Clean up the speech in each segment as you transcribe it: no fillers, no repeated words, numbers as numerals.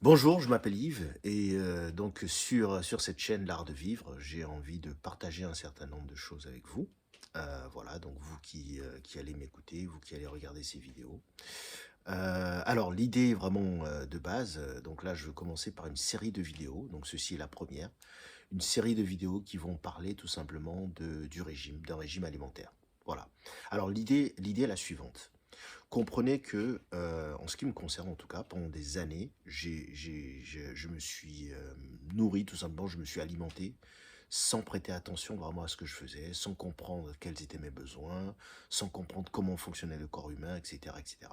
Bonjour, je m'appelle Yves et donc sur cette chaîne L'Art de Vivre, j'ai envie de partager un certain nombre de choses avec vous. Voilà, donc vous qui allez m'écouter, vous qui allez regarder ces vidéos. Alors l'idée vraiment de base, donc là je veux commencer par une série de vidéos, donc ceci est la première, une série de vidéos qui vont parler tout simplement du régime, d'un régime alimentaire. Voilà. Alors l'idée est la suivante. Comprenez que, en ce qui me concerne en tout cas, pendant des années, je me suis nourri, tout simplement, je me suis alimenté sans prêter attention vraiment à ce que je faisais, sans comprendre quels étaient mes besoins, sans comprendre comment fonctionnait le corps humain, etc. etc.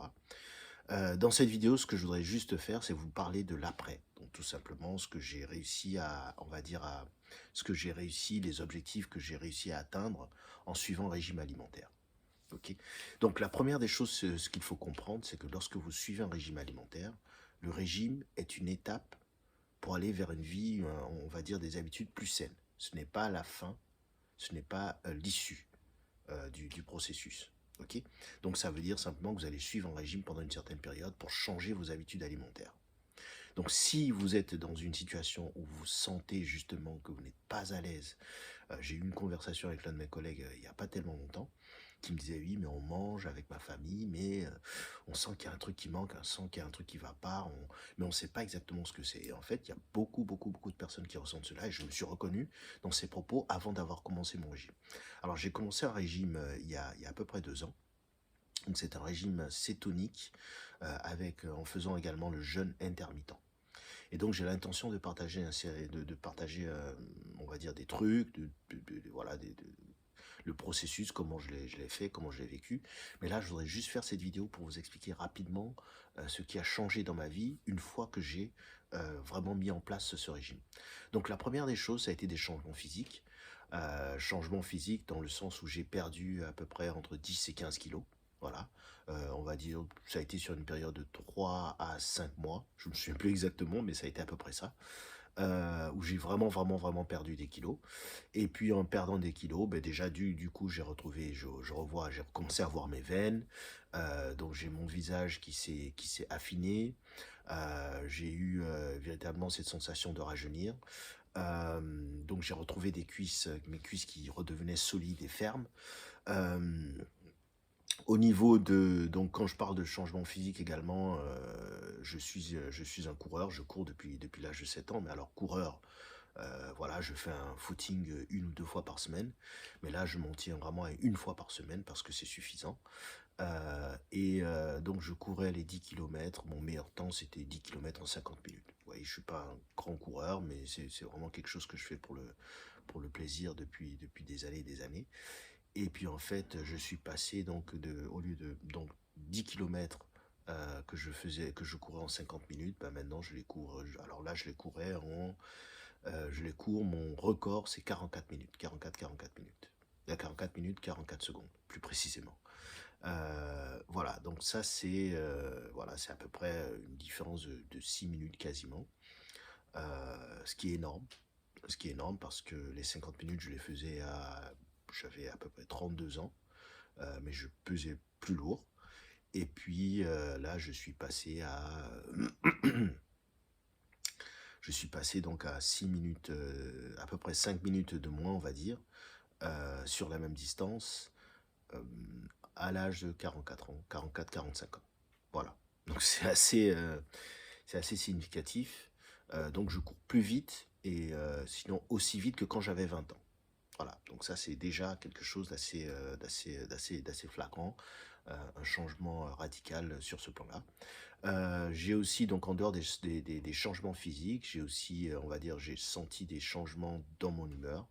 Dans cette vidéo, ce que je voudrais juste faire, c'est vous parler de l'après. Donc tout simplement, ce que j'ai réussi à, on va dire, ce que j'ai réussi, les objectifs que j'ai réussi à atteindre en suivant le régime alimentaire. Ok. Donc la première des choses, ce qu'il faut comprendre, c'est que lorsque vous suivez un régime alimentaire, le régime est une étape pour aller vers une vie, on va dire, des habitudes plus saines. Ce n'est pas la fin, ce n'est pas l'issue du processus. Ok. Donc ça veut dire simplement que vous allez suivre un régime pendant une certaine période pour changer vos habitudes alimentaires. Donc si vous êtes dans une situation où vous sentez justement que vous n'êtes pas à l'aise, j'ai eu une conversation avec l'un de mes collègues il n'y a pas tellement longtemps, qui me disait oui mais on mange avec ma famille mais on sent qu'il y a un truc qui manque, on sent qu'il y a un truc qui va pas, mais on ne sait pas exactement ce que c'est. Et en fait, il y a beaucoup de personnes qui ressentent cela et je me suis reconnu dans ces propos avant d'avoir commencé mon régime. Alors j'ai commencé un régime il y a à peu près 2 ans. Donc c'est un régime cétonique en faisant également le jeûne intermittent. Et donc j'ai l'intention de partager de partager, on va dire des trucs, voilà, le processus, comment je l'ai fait, comment je l'ai vécu. Mais là, je voudrais juste faire cette vidéo pour vous expliquer rapidement ce qui a changé dans ma vie une fois que j'ai vraiment mis en place ce régime. Donc la première des choses, ça a été des changements physiques. Changements physiques dans le sens où j'ai perdu à peu près entre 10 et 15 kilos. Voilà. On va dire, ça a été sur une période de 3 à 5 mois. Je ne me souviens plus exactement, mais ça a été à peu près ça. Où j'ai vraiment perdu des kilos. Et puis en perdant des kilos, ben déjà du coup j'ai retrouvé, j'ai recommencé à voir mes veines, donc j'ai mon visage qui s'est affiné, j'ai eu véritablement cette sensation de rajeunir, euh, donc j'ai retrouvé mes cuisses qui redevenaient solides et fermes. Euh, Au niveau de, donc quand je parle de changement physique également, je suis un coureur, je cours depuis l'âge de 7 ans, mais alors coureur, voilà, je fais un footing une ou deux fois par semaine, mais là je m'en tiens vraiment à une fois par semaine parce que c'est suffisant. Donc je courais les 10 kilomètres. Mon meilleur temps c'était 10 kilomètres en 50 minutes. Vous voyez, je suis pas un grand coureur, mais c'est vraiment quelque chose que je fais pour le plaisir depuis des années et des années. Et puis en fait, je suis passé donc au lieu de donc 10 kilomètres que je courais en 50 minutes, bah maintenant je les cours. Alors là, je les cours. Mon record, c'est 44 minutes, 44 minutes. 44 minutes, 44 secondes, plus précisément. Voilà, donc ça voilà, c'est à peu près une différence de 6 minutes quasiment, ce qui est énorme. Ce qui est énorme parce que les 50 minutes, j'avais à peu près 32 ans, mais je pesais plus lourd. Et puis là, je suis passé donc à 6 minutes, à peu près 5 minutes de moins, on va dire, sur la même distance, euh, à l'âge de 44 ans, 44, 45 ans. Voilà. Donc c'est assez significatif. Donc je cours plus vite et sinon aussi vite que quand j'avais 20 ans. Voilà, donc ça c'est déjà quelque chose d'assez flagrant, un changement radical sur ce plan-là. J'ai aussi, donc en dehors des changements physiques, j'ai aussi, on va dire, j'ai senti des changements dans mon humeur.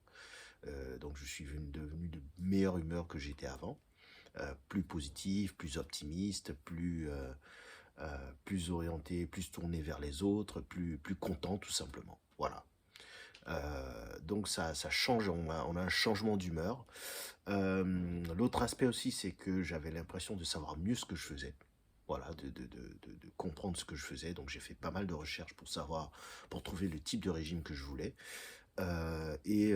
Donc je suis devenu de meilleure humeur que j'étais avant, plus positif, plus optimiste, plus orienté, plus tourné vers les autres, plus content tout simplement. Voilà. Donc ça change, on a un changement d'humeur. L'autre aspect aussi, c'est que j'avais l'impression de savoir mieux ce que je faisais. Voilà, de comprendre ce que je faisais. Donc j'ai fait pas mal de recherches pour trouver le type de régime que je voulais. Et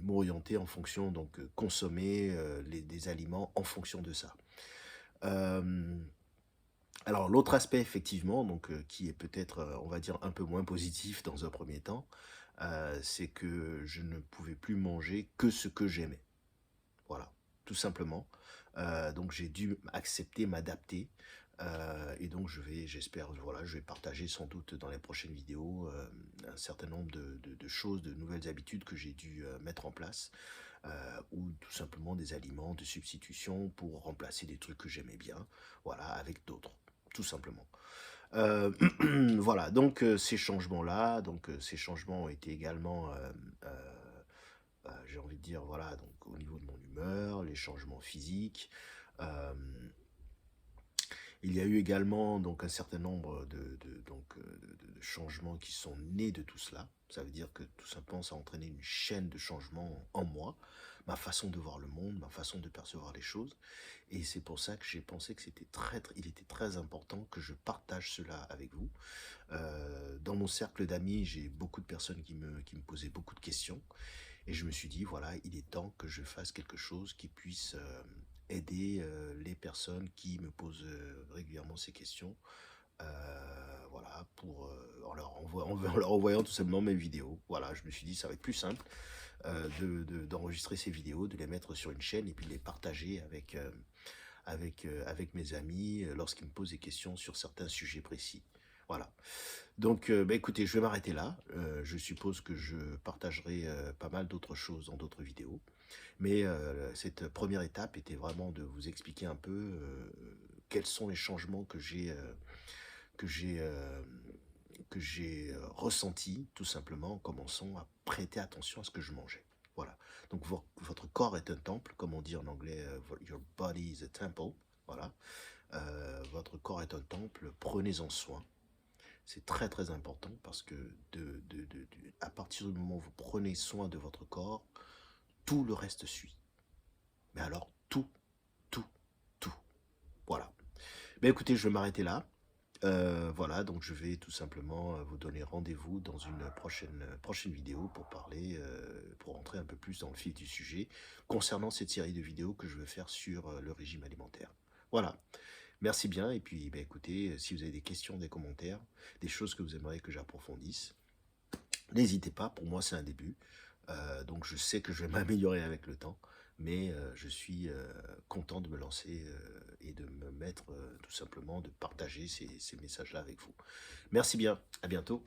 m'orienter en fonction, donc consommer des aliments en fonction de ça. Euh, Alors l'autre aspect effectivement, donc qui est peut-être, on va dire un peu moins positif dans un premier temps, c'est que je ne pouvais plus manger que ce que j'aimais. Voilà, tout simplement. Donc j'ai dû accepter, m'adapter. Et donc j'espère, voilà, je vais partager sans doute dans les prochaines vidéos un certain nombre de choses, de nouvelles habitudes que j'ai dû mettre en place, ou tout simplement des aliments de substitution pour remplacer des trucs que j'aimais bien, voilà, avec d'autres, tout simplement. Euh, voilà, donc ces changements-là, donc ces changements ont été également, j'ai envie de dire, voilà, donc au niveau de mon humeur, les changements physiques. euh, il y a eu également donc un certain nombre de changements qui sont nés de tout cela. Ça veut dire que tout simplement ça a entraîné une chaîne de changements en moi, ma façon de voir le monde, ma façon de percevoir les choses. Et c'est pour ça que j'ai pensé que il était très important que je partage cela avec vous. Dans mon cercle d'amis, j'ai beaucoup de personnes qui me posaient beaucoup de questions. Et je me suis dit, voilà, il est temps que je fasse quelque chose qui puisse aider les personnes qui me posent régulièrement ces questions. Voilà, en leur envoyant tout simplement mes vidéos. Voilà, je me suis dit, ça va être plus simple d'enregistrer ces vidéos, de les mettre sur une chaîne et puis de les partager avec mes amis lorsqu'ils me posent des questions sur certains sujets précis. Voilà. Donc, bah, écoutez, je vais m'arrêter là. Je suppose que je partagerai pas mal d'autres choses dans d'autres vidéos. Mais cette première étape était vraiment de vous expliquer un peu quels sont les changements que j'ai euh, que j'ai ressentis, tout simplement, en commençant à prêter attention à ce que je mangeais. Voilà. Donc, votre corps est un temple, comme on dit en anglais, your body is a temple. Voilà. Votre corps est un temple, prenez-en soin. C'est très très important parce que à partir du moment où vous prenez soin de votre corps, tout le reste suit. Mais alors tout, tout, tout. Voilà. Ben écoutez, je vais m'arrêter là. Voilà, donc je vais tout simplement vous donner rendez-vous dans une prochaine vidéo pour parler, pour rentrer un peu plus dans le fil du sujet concernant cette série de vidéos que je veux faire sur le régime alimentaire. Voilà. Merci bien, et puis bah, écoutez, si vous avez des questions, des commentaires, des choses que vous aimeriez que j'approfondisse, n'hésitez pas, pour moi c'est un début. Donc je sais que je vais m'améliorer avec le temps, mais je suis content de me lancer et de me mettre tout simplement, de partager ces messages-là avec vous. Merci bien, à bientôt.